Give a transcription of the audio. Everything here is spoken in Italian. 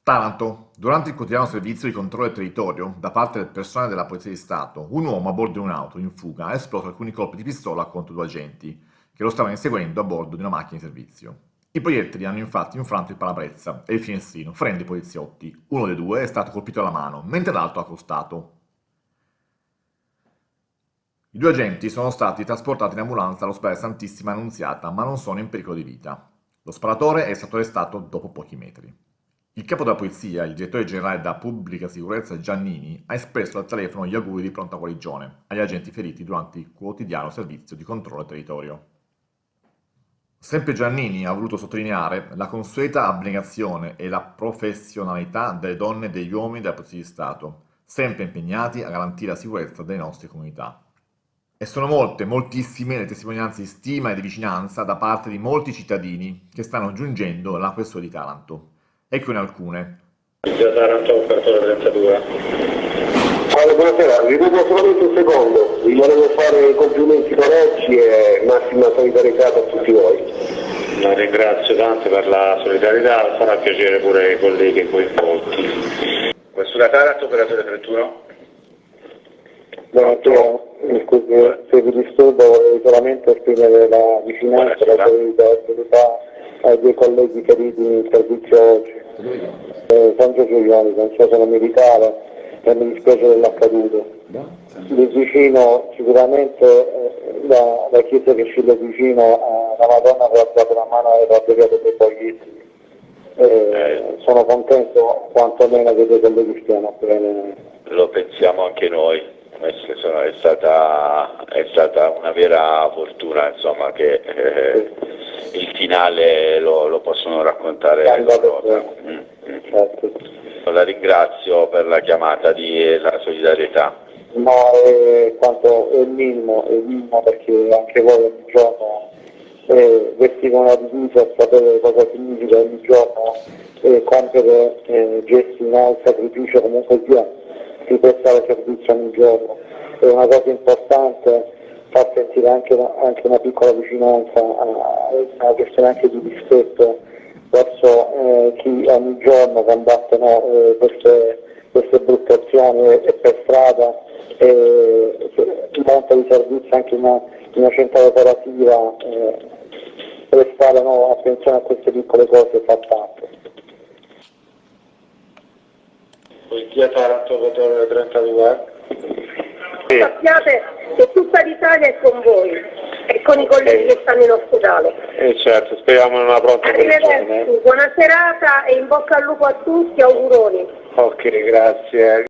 Taranto. Durante il quotidiano servizio di controllo del territorio, da parte del personale della Polizia di Stato, un uomo a bordo di un'auto in fuga ha esploso alcuni colpi di pistola contro due agenti, che lo stavano inseguendo a bordo di una macchina di servizio. I proiettili hanno infatti infranto il parabrezza e il finestrino, ferendo i poliziotti. Uno dei due è stato colpito alla mano, mentre l'altro ha costato. I due agenti sono stati trasportati in ambulanza all'ospedale Santissima Annunziata, ma non sono in pericolo di vita. Lo sparatore è stato arrestato dopo pochi metri. Il capo della polizia, il direttore generale della pubblica sicurezza Giannini, ha espresso al telefono gli auguri di pronta guarigione agli agenti feriti durante il quotidiano servizio di controllo del territorio. Sempre Giannini ha voluto sottolineare la consueta abnegazione e la professionalità delle donne e degli uomini della Polizia di Stato, sempre impegnati a garantire la sicurezza delle nostre comunità. E sono molte, moltissime le testimonianze di stima e di vicinanza da parte di molti cittadini che stanno giungendo alla questione di Taranto. Eccone alcune. Da Taranto, operatore 32. Buonasera, ripeto solamente un secondo, vi volevo fare i complimenti parecchi e massima solidarietà per tutti voi. La ringrazio tanto per la solidarietà, farà piacere pure ai colleghi coinvolti. Questura Taranto, operatore 31. Buonasera, mi scusi se vi disturbo, volevo solamente esprimere la vicinanza e la solidarietà ai due colleghi feriti in servizio oggi. Sancio Giuliani, non so, sono militare e mi dispiace dell'accaduto. Lì vicino sicuramente la chiesa che scende vicino alla Madonna che ha dato la mano e ha piegato dei poglietti. Sono contento quantomeno che i due colleghi stiano bene. Lo pensiamo anche noi, è stata una vera fortuna, insomma, che il finale lo possono raccontare loro. La ringrazio per la chiamata di la solidarietà. No, quanto è il minimo perché anche voi ogni giorno vestivano la divisa e sapere cosa significa ogni giorno compiere gesti in sacrificio comunque sia si prestare servizio ogni giorno. È una cosa importante far sentire anche una piccola vicinanza, una questione anche di rispetto verso chi ogni giorno combatte queste brutte azioni e per strada monta di servizio anche una centrale operativa, prestare attenzione a queste piccole cose fa tanto. Polizia Taranto, operatore 32. Sappiate che tutta l'Italia è con voi e con i colleghi che stanno in ospedale. Certo, speriamo in una pronta guarigione. Arrivederci, buona serata e in bocca al lupo a tutti, auguroni. Ok, grazie.